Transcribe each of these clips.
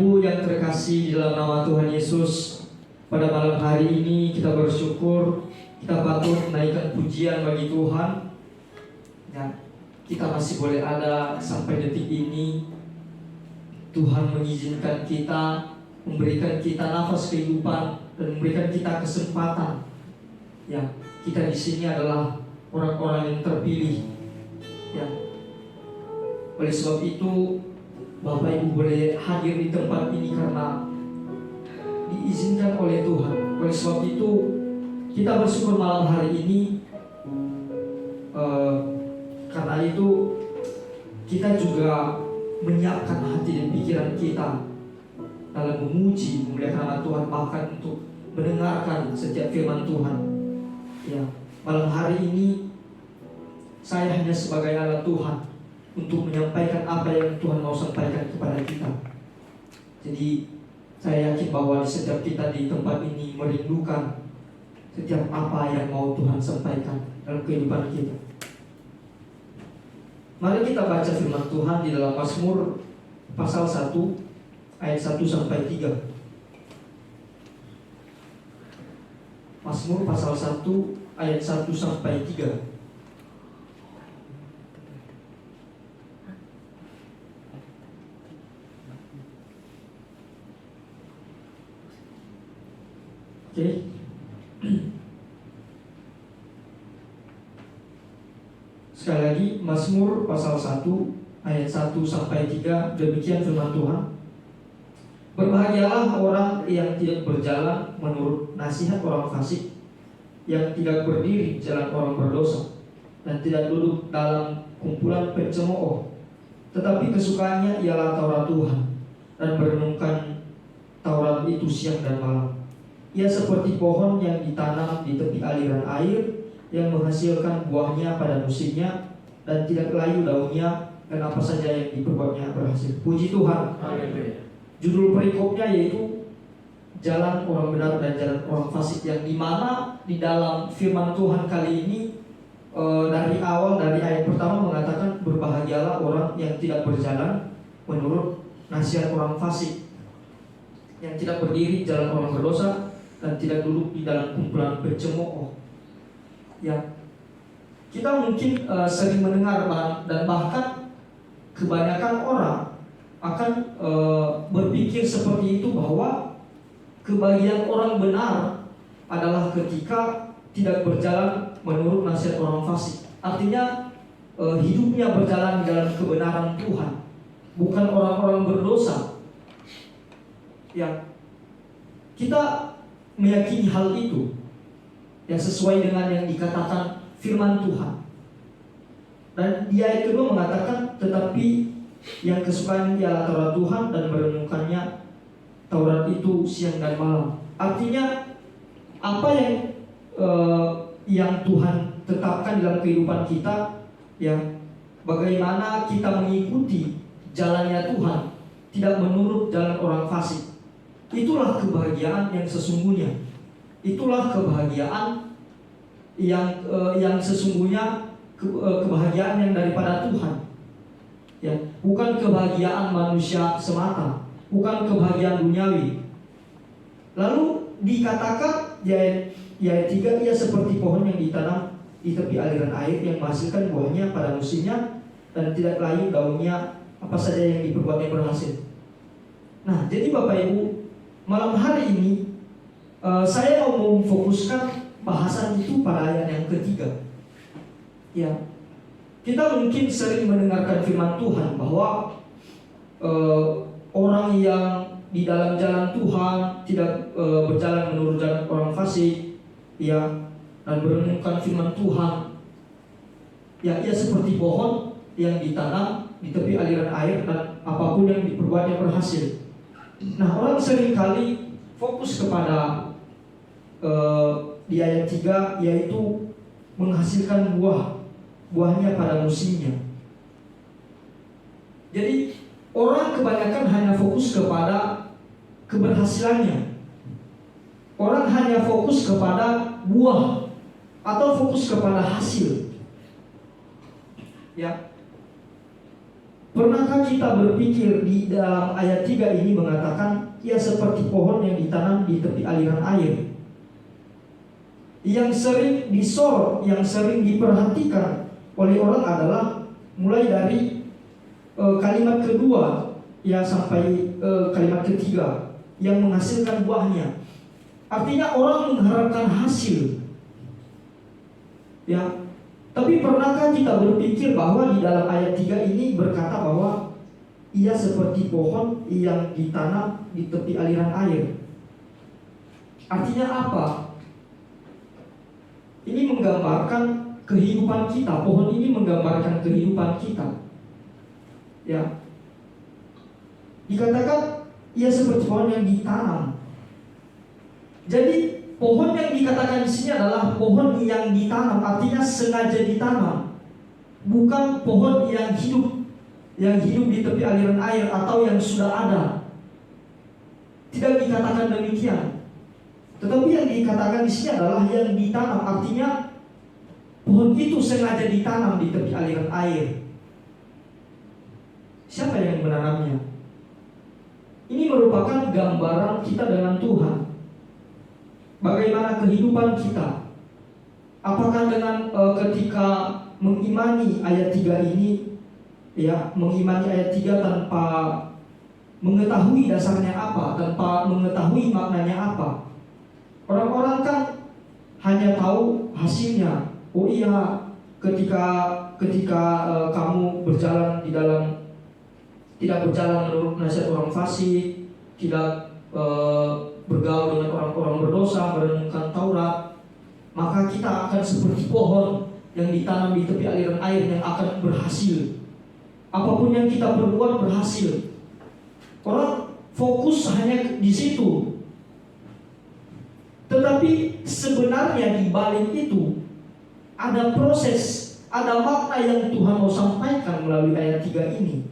Ibu yang terkasih di dalam nama Tuhan Yesus, pada malam hari ini kita bersyukur, kita patut menaikkan pujian bagi Tuhan. Ya, kita masih boleh ada sampai detik ini. Tuhan mengizinkan kita, memberikan kita nafas kehidupan dan memberikan kita kesempatan. Ya, kita di sini adalah orang-orang yang terpilih. Ya, oleh sebab itu Bapak Ibu boleh hadir di tempat ini karena diizinkan oleh Tuhan. Oleh sebab itu kita bersyukur malam hari ini. Karena itu kita juga menyiapkan hati dan pikiran kita dalam memuji, memuliakan nama Tuhan, bahkan untuk mendengarkan setiap firman Tuhan. Ya, malam hari ini saya hanya sebagai alat Tuhan untuk menyampaikan apa yang Tuhan mau sampaikan kepada kita. Jadi saya yakin bahwa setiap kita di tempat ini merindukan setiap apa yang mau Tuhan sampaikan dalam kehidupan kita. Mari kita baca firman Tuhan di dalam Mazmur pasal 1 ayat 1 sampai 3. Mazmur pasal 1 ayat 1 sampai 3. Oke. Sekali lagi, Mazmur pasal 1 ayat 1 sampai 3, demikian firman Tuhan. Berbahagialah orang yang tidak berjalan menurut nasihat orang fasik, yang tidak berdiri jalan orang berdosa, dan tidak duduk dalam kumpulan pencemooh. Tetapi kesukaannya ialah Taurat Tuhan, dan merenungkan Taurat itu siang dan malam. Ia seperti pohon yang ditanam di tepi aliran air, yang menghasilkan buahnya pada musimnya, dan tidak layu daunnya, dan apa saja yang diperbuatnya berhasil. Puji Tuhan. Amin. Judul perikopnya yaitu jalan orang benar dan jalan orang fasik, yang dimana di dalam firman Tuhan kali ini dari awal, dari ayat pertama mengatakan berbahagialah orang yang tidak berjalan menurut nasihat orang fasik, yang tidak berdiri jalan orang berdosa, dan tidak duduk di dalam kumpulan pencemooh. Ya, kita mungkin sering mendengar dan bahkan kebanyakan orang akan berpikir seperti itu, bahwa kebahagiaan orang benar adalah ketika tidak berjalan menurut nasihat orang fasik. Artinya hidupnya berjalan di dalam kebenaran Tuhan, bukan orang-orang berdosa. Ya, kita meyakini hal itu yang sesuai dengan yang dikatakan firman Tuhan. Dan di ayat kedua mengatakan, tetapi yang kesukaan ialah Taurat Tuhan, dan merenungkannya Taurat itu siang dan malam. Artinya apa yang Tuhan tetapkan dalam kehidupan kita, ya, bagaimana kita mengikuti jalannya Tuhan, tidak menurut jalan orang fasik. Itulah kebahagiaan yang sesungguhnya. Itulah kebahagiaan yang sesungguhnya, kebahagiaan yang daripada Tuhan. Ya, bukan kebahagiaan manusia semata, bukan kebahagiaan duniawi. Lalu dikatakan di ayat 3, ia seperti pohon yang ditanam di tepi aliran air, yang menghasilkan buahnya pada musimnya, dan tidak layu daunnya, apa saja yang diperbuatnya berhasil. Nah, jadi Bapak Ibu, malam hari ini saya mau memfokuskan bahasan itu pada ayat yang ketiga. Ya, kita mungkin sering mendengarkan firman Tuhan bahwa orang yang di dalam jalan Tuhan tidak berjalan menurut jalan orang fasik, ya, dan merenungkan firman Tuhan. Ya, ia seperti pohon yang ditanam di tepi aliran air, dan apapun yang diperbuatnya berhasil. Nah, orang seringkali fokus kepada di ayat 3, yaitu menghasilkan buahnya pada musimnya. Jadi orang kebanyakan hanya fokus kepada keberhasilannya. Orang hanya fokus kepada buah atau fokus kepada hasil. Ya. Pernahkah kita berpikir di dalam ayat 3 ini mengatakan ia seperti pohon yang ditanam di tepi aliran air, yang sering disorot, yang sering diperhatikan oleh orang adalah mulai dari kalimat kedua ya sampai kalimat ketiga yang menghasilkan buahnya. Artinya orang mengharapkan hasil. Ya. Tapi pernahkah kita berpikir bahwa di dalam ayat 3 ini berkata bahwa ia seperti pohon yang ditanam di tepi aliran air? Artinya apa? Ini menggambarkan kehidupan kita. Pohon ini menggambarkan kehidupan kita. Ya. Dikatakan ia seperti pohon yang ditanam. Jadi pohon yang dikatakan di sini adalah pohon yang ditanam, artinya sengaja ditanam, bukan pohon yang hidup di tepi aliran air atau yang sudah ada. Tidak dikatakan demikian. Tetapi yang dikatakan di sini adalah yang ditanam, artinya pohon itu sengaja ditanam di tepi aliran air. Siapa yang menanamnya? Ini merupakan gambaran kita dengan Tuhan. Bagaimana kehidupan kita? Apakah dengan ketika mengimani ayat 3 ini, ya, mengimani ayat 3 tanpa mengetahui dasarnya apa, tanpa mengetahui maknanya apa? Orang-orang kan hanya tahu hasilnya. Oh iya, ketika kamu berjalan di dalam, tidak berjalan menurut nasihat orang fasik, tidak bergaul dengan orang-orang berdosa, merenungkan Taurat, maka kita akan seperti pohon yang ditanam di tepi aliran air yang akan berhasil. Apapun yang kita perbuat berhasil. Orang fokus hanya di situ. Tetapi sebenarnya di balik itu ada proses, ada makna yang Tuhan mau sampaikan melalui ayat 3 ini.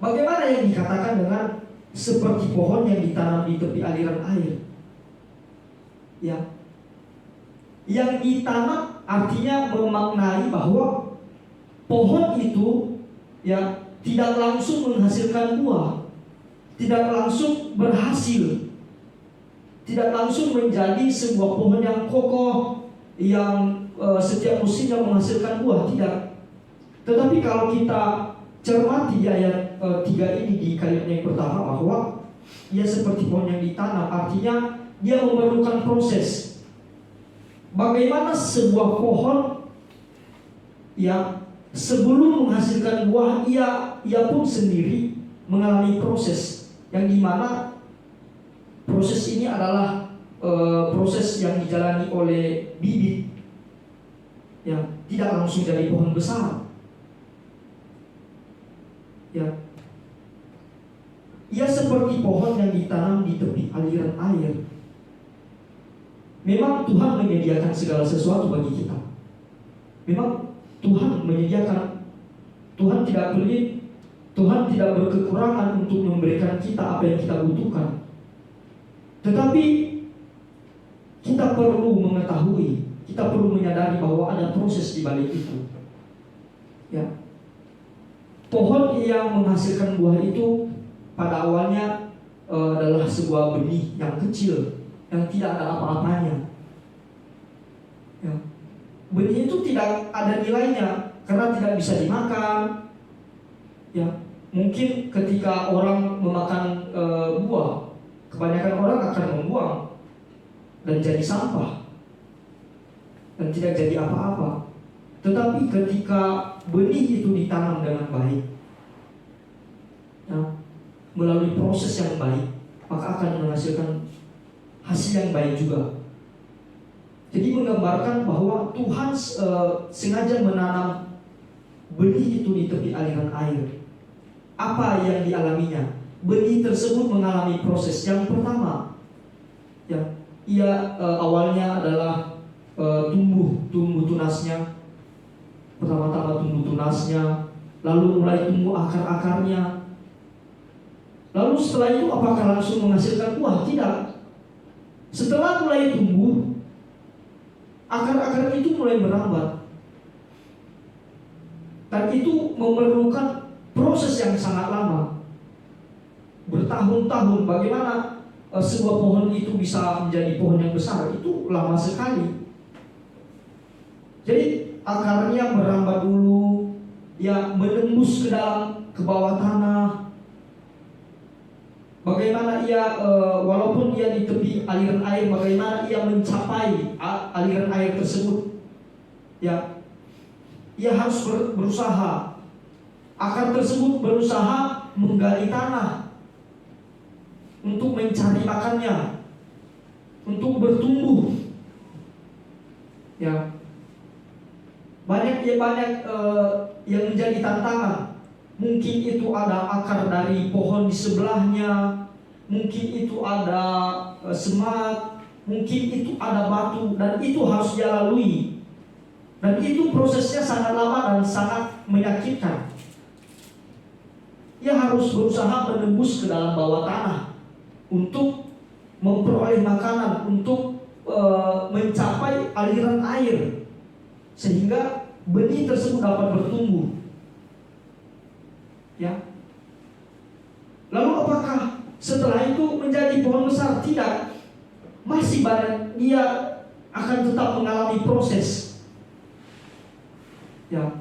Bagaimana yang dikatakan dengan seperti pohon yang ditanam di tepi aliran air? Ya. Yang ditanam artinya memaknai bahwa pohon itu ya tidak langsung menghasilkan buah, tidak langsung berhasil, tidak langsung menjadi sebuah pohon yang kokoh yang setiap musimnya menghasilkan buah, tidak. Tetapi kalau kita cermati ayat 3 ini di kalimat yang pertama, bahwa ia seperti pohon yang ditanam, artinya dia memerlukan proses. Bagaimana sebuah pohon ya sebelum menghasilkan buah, ia pun sendiri mengalami proses, yang dimana proses ini adalah proses yang dijalani oleh bibit, ya, tidak langsung jadi pohon besar. Ya, ia seperti pohon yang ditanam di tepi aliran air. Memang Tuhan menyediakan segala sesuatu bagi kita. Memang Tuhan menyediakan. Tuhan tidak pelit. Tuhan tidak berkekurangan untuk memberikan kita apa yang kita butuhkan. Tetapi kita perlu mengetahui, kita perlu menyadari bahwa ada proses di balik itu. Ya. Pohon yang menghasilkan buah itu pada awalnya adalah sebuah benih yang kecil, yang tidak ada apa-apanya. Ya. Benih itu tidak ada nilainya karena tidak bisa dimakan. Ya. Mungkin ketika orang memakan buah, kebanyakan orang akan membuang dan jadi sampah dan tidak jadi apa-apa. Tetapi ketika benih itu ditanam dengan baik, ya, melalui proses yang baik, maka akan menghasilkan hasil yang baik juga. Jadi menggambarkan bahwa Tuhan sengaja menanam benih itu di tepi aliran air. Apa yang dialaminya? Benih tersebut mengalami proses. Yang pertama, ya, ia awalnya adalah tumbuh tunasnya. Pertama-tama tumbuh tunasnya, lalu mulai tumbuh akar-akarnya. Lalu setelah itu apakah langsung menghasilkan buah? Tidak. Setelah mulai tumbuh, akar-akar itu mulai merambat. Dan itu memerlukan proses yang sangat lama, bertahun-tahun. Bagaimana sebuah pohon itu bisa menjadi pohon yang besar, itu lama sekali. Jadi akarnya merambat dulu, ya menembus ke bawah tanah. Bagaimana ia walaupun ia di tepi aliran air, bagaimana ia mencapai aliran air tersebut? Ya, ia harus berusaha. Akar tersebut berusaha menggali tanah untuk mencari makannya, untuk bertumbuh. Ya, banyak yang menjadi tantangan. Mungkin itu ada akar dari pohon di sebelahnya, mungkin itu ada semak, mungkin itu ada batu, dan itu harus dia lalui. Dan itu prosesnya sangat lama dan sangat menyakitkan. Ia harus berusaha menembus ke dalam bawah tanah untuk memperoleh makanan, untuk mencapai aliran air, sehingga benih tersebut dapat bertumbuh. Ya. Lalu apakah setelah itu menjadi pohon besar? Tidak. Masih banyak, dia akan tetap mengalami proses. Ya.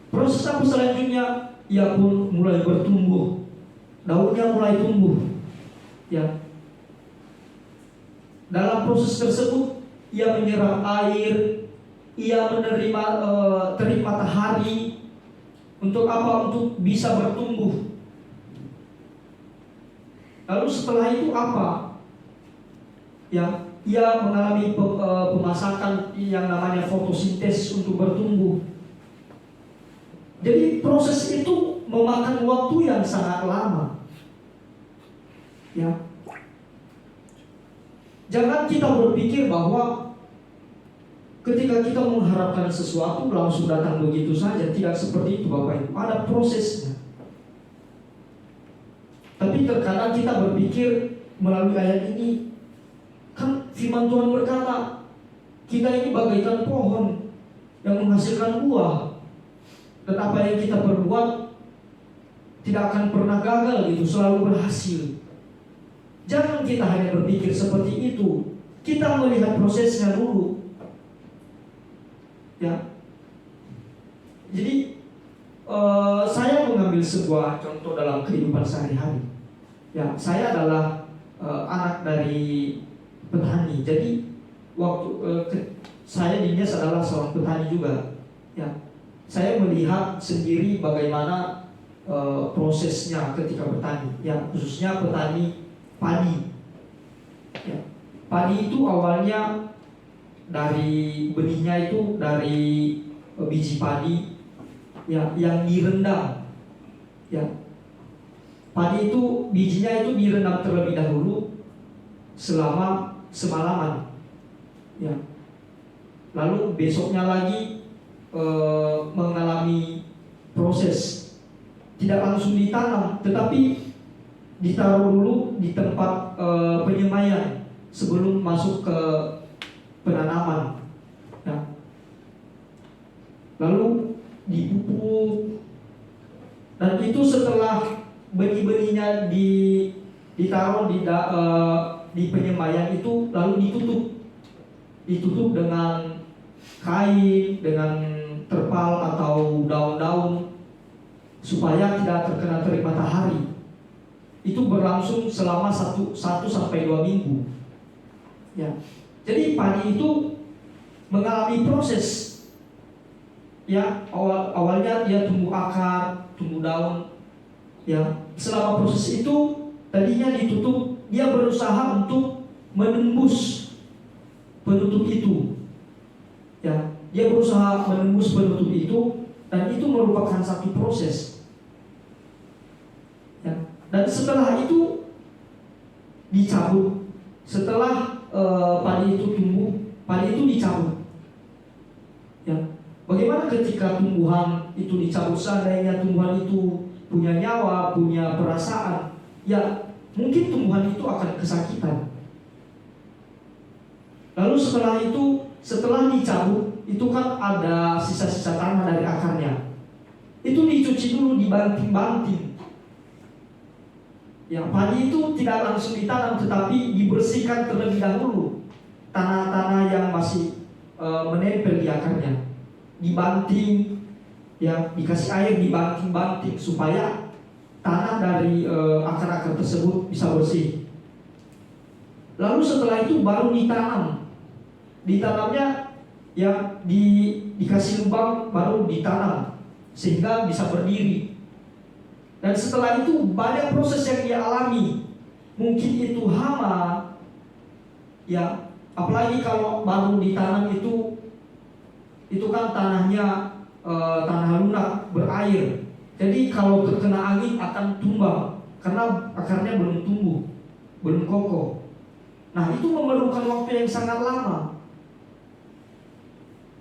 Proses apa selanjutnya? Ia pun mulai bertumbuh, daunnya mulai tumbuh. Ya. Dalam proses tersebut ia menyerap air, ia menerima terik matahari. Untuk apa? Untuk bisa bertumbuh. Lalu setelah itu apa? Ya, ia mengalami pemasakan yang namanya fotosintesis untuk bertumbuh. Jadi proses itu memakan waktu yang sangat lama. Ya. Jangan kita berpikir bahwa ketika kita mengharapkan sesuatu langsung datang begitu saja. Tidak seperti itu, Bapak Ibu. Ada prosesnya. Tapi terkadang kita berpikir melalui ayat ini, kan firman Tuhan berkata, kita ini bagaikan pohon yang menghasilkan buah. Dan apa yang kita perbuat tidak akan pernah gagal gitu, selalu berhasil. Jangan kita hanya berpikir seperti itu. Kita melihat prosesnya dulu. Ya. Jadi saya mengambil sebuah contoh dalam kehidupan sehari-hari. Ya, saya adalah anak dari petani. Jadi waktu saya dinas adalah seorang petani juga. Ya, saya melihat sendiri bagaimana prosesnya ketika bertani. Ya, khususnya petani padi. Ya, padi itu awalnya dari benihnya itu dari biji padi ya yang direndam. Ya, padi itu bijinya itu direndam terlebih dahulu selama semalaman. Ya, lalu besoknya lagi mengalami proses, tidak langsung ditanam, tetapi ditaruh dulu di tempat penyemaian sebelum masuk ke penanaman. Ya. Lalu dipupuk, dan itu setelah benih-benihnya ditaruh di penyemaian itu, lalu ditutup dengan kain, dengan terpal atau daun-daun supaya tidak terkena terik matahari. Itu berlangsung selama 1 sampai 2 minggu. Ya. Jadi padi itu mengalami proses. Ya, awalnya dia tumbuh akar, tumbuh daun. Ya, selama proses itu tadinya ditutup, dia berusaha untuk menembus penutup itu. Ya, dia berusaha menembus penutup itu, dan itu merupakan satu proses. Ya, dan setelah itu dicabut. Setelah padi itu tumbuh, padi itu dicabut. Ya, bagaimana ketika tumbuhan itu dicabut? Seandainya tumbuhan itu punya nyawa, punya perasaan, ya mungkin tumbuhan itu akan kesakitan. Lalu setelah dicabut, itu kan ada sisa-sisa tanah dari akarnya. itu dicuci dulu, dibanting-banting. Ya, padi itu tidak langsung ditanam, tetapi dibersihkan terlebih dahulu tanah-tanah yang masih menempel di akarnya. Dibanting, ya, dikasih air, dibanting-banting supaya tanah dari akar-akar tersebut bisa bersih. Lalu setelah itu baru ditanam. Ditanamnya ya dikasih lubang, baru ditanam sehingga bisa berdiri. Dan setelah itu banyak proses yang dia alami. Mungkin itu hama, ya, apalagi kalau baru ditanam itu kan tanahnya tanah lunak berair. Jadi kalau terkena angin akan tumbang karena akarnya belum tumbuh, belum kokoh. Nah, itu memerlukan waktu yang sangat lama.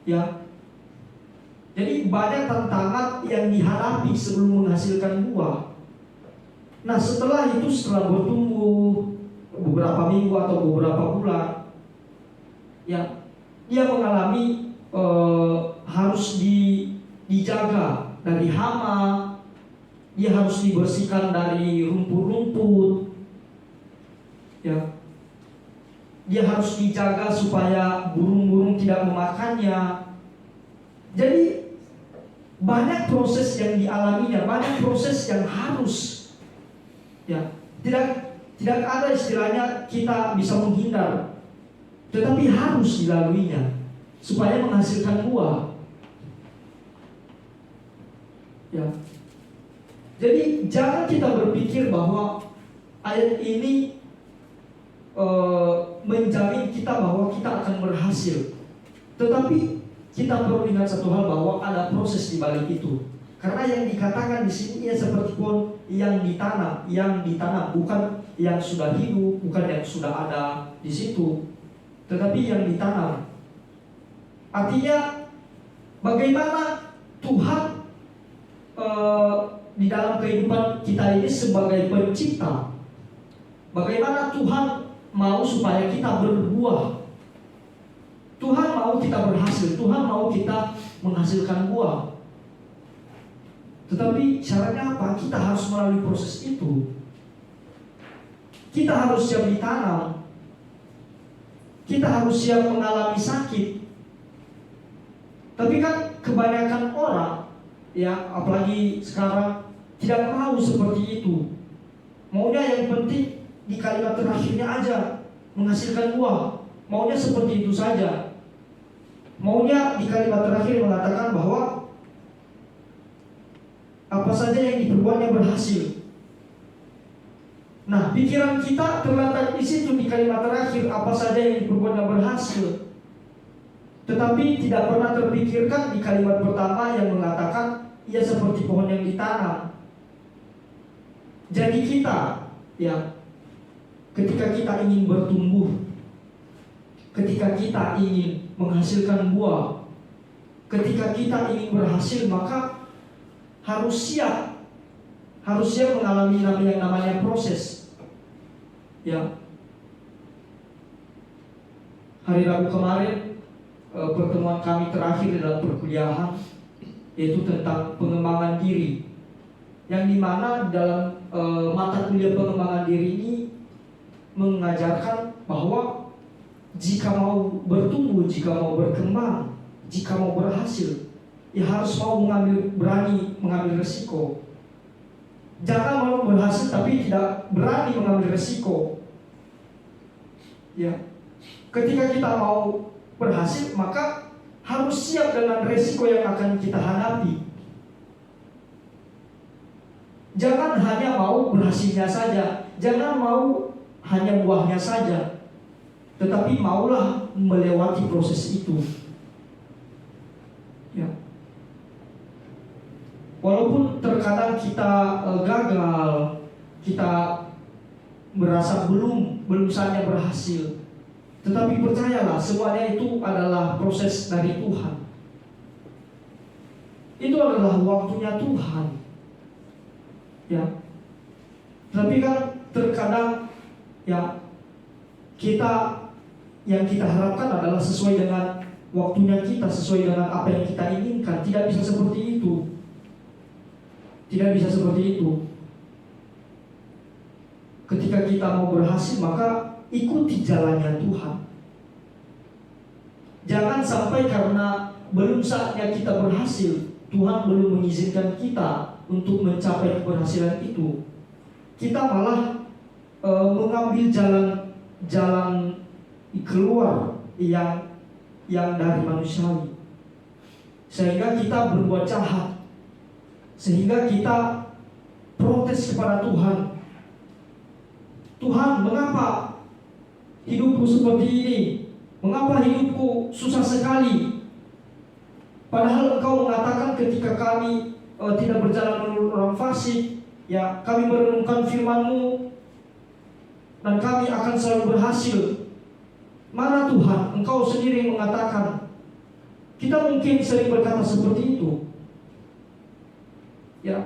Ya. Jadi banyak tantangan yang dihadapi sebelum menghasilkan buah. Nah, setelah bertumbuh beberapa minggu atau beberapa bulan, ya, dia mengalami harus dijaga dari hama, dia harus dibersihkan dari rumput-rumput, ya, dia harus dijaga supaya burung-burung tidak memakannya. Jadi banyak proses yang dialaminya, banyak proses yang harus, ya, tidak ada istilahnya kita bisa menghindar, tetapi harus dilaluinya supaya menghasilkan buah. Ya. Jadi jangan kita berpikir bahwa ayat ini menjamin kita bahwa kita akan berhasil. Tetapi kita perlu ingat satu hal, bahwa ada proses di balik itu. Karena yang dikatakan di sini ya seperti pohon yang ditanam, bukan yang sudah hidup, bukan yang sudah ada di situ, tetapi yang ditanam. Artinya bagaimana Tuhan di dalam kehidupan kita ini sebagai pencipta, bagaimana Tuhan mau supaya kita berbuah. Tuhan mau kita berhasil, Tuhan mau kita menghasilkan buah. Tetapi syaratnya apa? Kita harus melalui proses itu. Kita harus siap ditanam. Kita harus siap mengalami sakit. Tapi kan kebanyakan orang, ya, apalagi sekarang, tidak mau seperti itu. Maunya yang penting di kalimat terakhirnya aja menghasilkan buah. Maunya seperti itu saja. Maunya di kalimat terakhir mengatakan bahwa apa saja yang diperbuatnya berhasil. Nah, pikiran kita terletak di situ di kalimat terakhir, apa saja yang diperbuatnya berhasil. Tetapi tidak pernah terpikirkan di kalimat pertama yang mengatakan ia seperti pohon yang ditanam. Jadi kita, ya, ketika kita ingin bertumbuh, ketika kita ingin menghasilkan buah, ketika kita ingin berhasil, maka harus siap mengalami yang namanya proses. Ya, hari Rabu kemarin pertemuan kami terakhir dalam perkuliahan yaitu tentang pengembangan diri, yang dimana dalam mata kuliah pengembangan diri ini mengajarkan bahwa jika mau bertumbuh, jika mau berkembang, jika mau berhasil, ya harus mau berani mengambil resiko. Jangan mau berhasil tapi tidak berani mengambil resiko. Ya, ketika kita mau berhasil, maka harus siap dengan resiko yang akan kita hadapi. Jangan hanya mau berhasilnya saja, jangan mau hanya buahnya saja, tetapi maulah melewati proses itu. Ya. Walaupun terkadang kita gagal, kita merasa belum saatnya berhasil, tetapi percayalah, semuanya itu adalah proses dari Tuhan. Itu adalah waktunya Tuhan. Ya. Tapi kan terkadang, ya, yang kita harapkan adalah sesuai dengan waktunya kita, sesuai dengan apa yang kita inginkan. Tidak bisa seperti itu. Tidak bisa seperti itu. Ketika kita mau berhasil, maka ikuti jalannya Tuhan. Jangan sampai karena belum saatnya kita berhasil, Tuhan belum mengizinkan kita untuk mencapai keberhasilan itu, kita malah mengambil jalan keluar yang dari manusiawi, sehingga kita berbuat jahat, sehingga kita protes kepada Tuhan. Tuhan, mengapa hidupku seperti ini? Mengapa hidupku susah sekali? Padahal Engkau mengatakan ketika kami tidak berjalan menurut orang fasik, ya, kami merenungkan firman-Mu dan kami akan selalu berhasil. Mana Tuhan? Engkau sendiri mengatakan. Kita mungkin sering berkata seperti itu. Ya,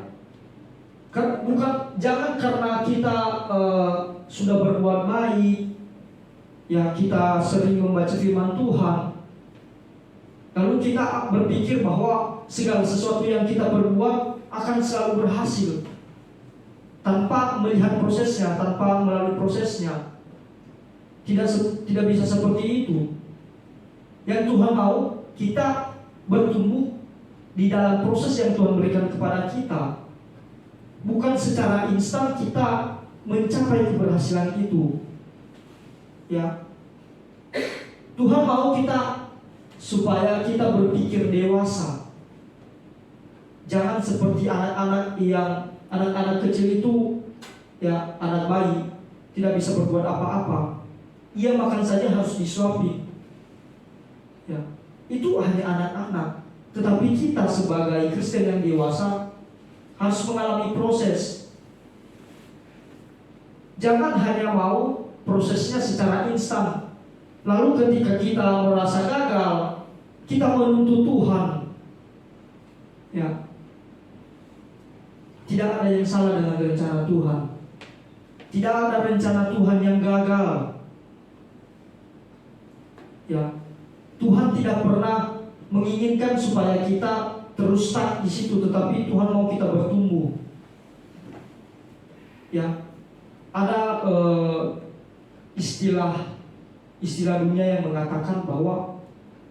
jangan karena kita sudah berbuat baik, ya, kita sering membaca firman Tuhan, lalu kita berpikir bahwa segala sesuatu yang kita berbuat akan selalu berhasil, tanpa melihat prosesnya, tanpa melalui prosesnya. Tidak bisa seperti itu. Yang Tuhan mau kita bertumbuh di dalam proses yang Tuhan berikan kepada kita. Bukan secara instan kita mencapai keberhasilan itu. Ya, Tuhan mau kita supaya kita berpikir dewasa. Jangan seperti anak-anak kecil itu, ya, anak bayi tidak bisa berbuat apa-apa. Ia makan saja harus disuapi. Ya, itu hanya anak-anak. Tetapi kita sebagai Kristen yang dewasa harus mengalami proses. Jangan hanya mau prosesnya secara instan, lalu ketika kita merasa gagal, kita menuntut Tuhan. Ya, tidak ada yang salah dengan rencana Tuhan. Tidak ada rencana Tuhan yang gagal. Ya, Tuhan tidak pernah menginginkan supaya kita terus stuck di situ, tetapi Tuhan mau kita bertumbuh. Ya, ada istilah dunia yang mengatakan bahwa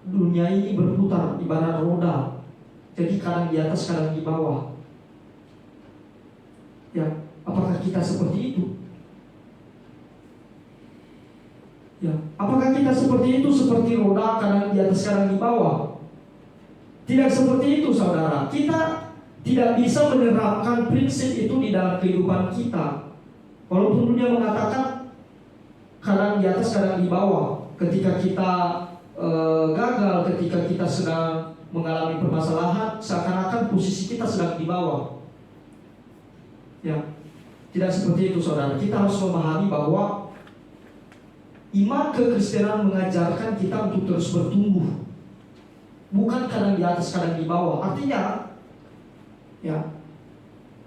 dunia ini berputar ibarat roda, jadi kadang di atas, kadang di bawah. Ya, apakah kita seperti itu? Ya, apakah kita seperti itu, seperti roda kadang di atas, kadang di bawah? Tidak seperti itu, saudara. Kita tidak bisa menerapkan prinsip itu di dalam kehidupan kita. Walaupun dunia mengatakan kadang di atas, kadang di bawah. Ketika kita gagal, ketika kita sedang mengalami permasalahan, seakan-akan posisi kita sedang di bawah. Ya, tidak seperti itu, saudara. Kita harus memahami bahwa iman kekristenan mengajarkan kita untuk terus bertumbuh. Bukan kadang di atas, kadang di bawah. Artinya, ya,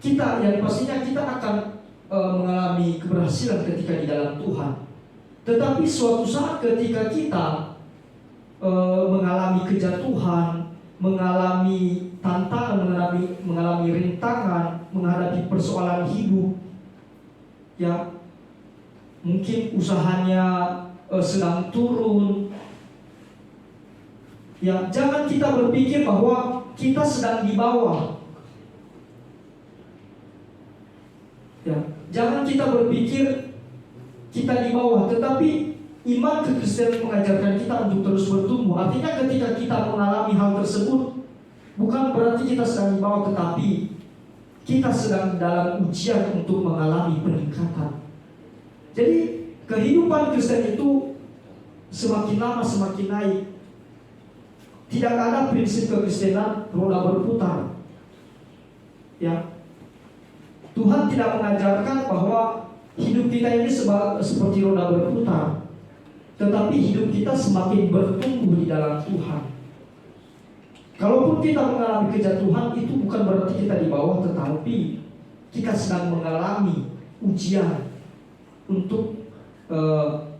kita yang pastinya kita akan mengalami keberhasilan ketika di dalam Tuhan. Tetapi suatu saat ketika kita mengalami kejatuhan, mengalami tantangan, mengalami rintangan, menghadapi persoalan hidup, ya, mungkin usahanya sedang turun. Ya, jangan kita berpikir bahwa kita sedang di bawah. Ya, jangan kita berpikir kita di bawah, tetapi iman kekristenan mengajarkan kita untuk terus bertumbuh. Artinya ketika kita mengalami hal tersebut, bukan berarti kita sedang di bawah, tetapi kita sedang dalam ujian untuk mengalami peningkatan. Jadi kehidupan Kristen itu semakin lama semakin naik. Tidak ada prinsip kekristenan roda berputar. Ya, Tuhan tidak mengajarkan bahwa hidup kita ini seperti roda berputar, tetapi hidup kita semakin bertumbuh di dalam Tuhan. Kalaupun kita mengalami kejatuhan, itu bukan berarti kita di bawah, tetapi kita sedang mengalami ujian untuk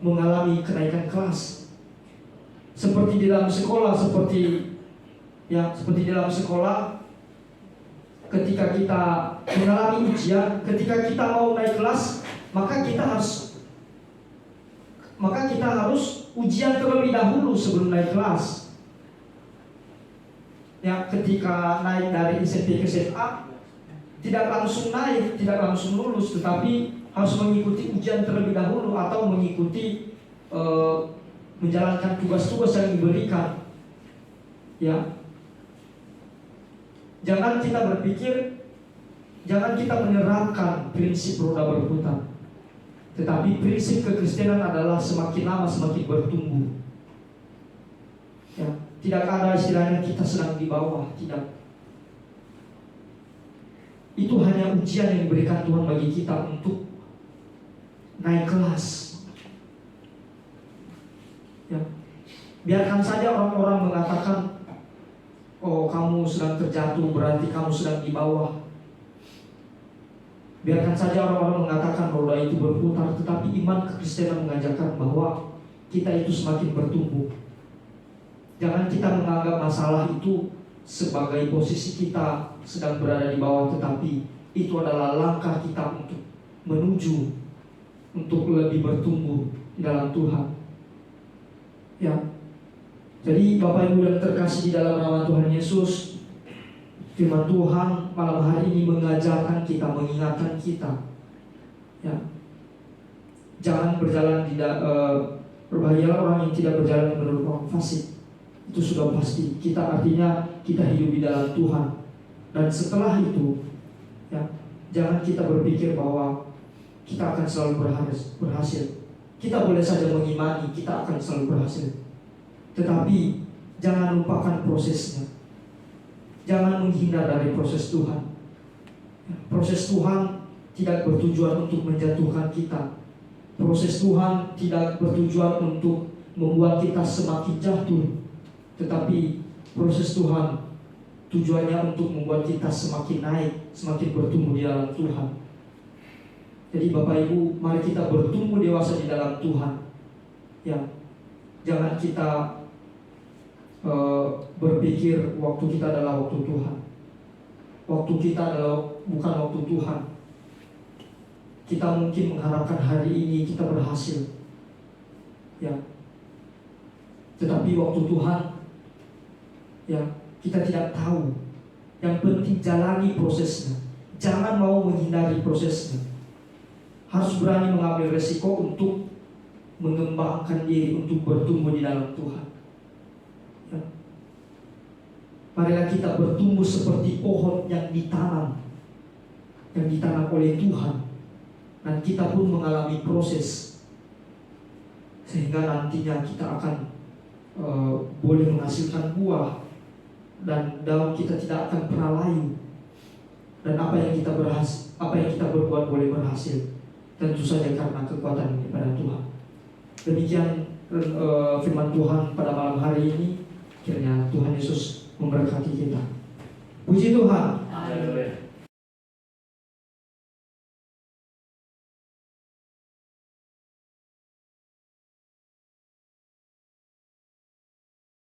mengalami kenaikan kelas. Seperti di dalam sekolah, seperti di dalam sekolah, ketika kita mengalami ujian, ketika kita mau naik kelas, maka kita harus ujian terlebih dahulu sebelum naik kelas. Ya, ketika naik dari SMP ke SMA, tidak langsung naik, tidak langsung lulus, tetapi harus mengikuti ujian terlebih dahulu atau mengikuti menjalankan tugas-tugas yang diberikan. Ya, jangan kita menerapkan prinsip roda berputar, tetapi prinsip kekristenan adalah semakin lama semakin bertumbuh. Ya, tidak ada istilahnya kita sedang di bawah, tidak. Itu hanya ujian yang diberikan Tuhan bagi kita untuk naik kelas. Ya, biarkan saja orang-orang mengatakan, oh kamu sedang terjatuh, berarti kamu sedang di bawah. Biarkan saja orang-orang mengatakan roda itu berputar, tetapi iman kekristenan mengajarkan bahwa kita itu semakin bertumbuh. Jangan kita menganggap masalah itu sebagai posisi kita sedang berada di bawah, tetapi itu adalah langkah kita untuk menuju untuk lebih bertumbuh di dalam Tuhan. Ya. Jadi Bapak Ibu yang terkasih di dalam nama Tuhan Yesus, firman Tuhan malam hari ini mengajarkan kita, mengingatkan kita. Ya. Jangan berjalan berbahayalah orang yang tidak berjalan menurut orang fasik. Itu sudah pasti. Artinya kita hidup di dalam Tuhan. Dan setelah itu, ya, jangan kita berpikir bahwa kita akan selalu berhasil. Kita boleh saja mengimani kita akan selalu berhasil, tetapi jangan lupakan prosesnya. Jangan menghindar dari proses Tuhan. Proses Tuhan tidak bertujuan untuk menjatuhkan kita. Proses Tuhan tidak bertujuan untuk membuat kita semakin jatuh, tetapi proses Tuhan tujuannya untuk membuat kita semakin naik, semakin bertumbuh di dalam Tuhan. Jadi Bapak Ibu, mari kita bertumbuh dewasa di dalam Tuhan. Ya, jangan kita berpikir waktu kita adalah waktu Tuhan. Waktu kita adalah bukan waktu Tuhan. Kita mungkin mengharapkan hari ini kita berhasil, ya. Tetapi waktu Tuhan, ya, kita tidak tahu. Yang penting jalani prosesnya. Jangan mau menghindari prosesnya. Harus berani mengambil resiko untuk mengembangkan diri, untuk bertumbuh di dalam Tuhan. Ya. Marilah kita bertumbuh seperti pohon yang ditanam oleh Tuhan, dan kita pun mengalami proses sehingga nantinya kita akan boleh menghasilkan buah, dan daun kita tidak akan pernah layu, dan apa yang kita berbuat boleh berhasil, tentu saja karena kekuatan daripada Tuhan. Demikian firman Tuhan pada malam hari ini. Kiranya Tuhan Yesus memberkati kita. Puji Tuhan. Haleluya.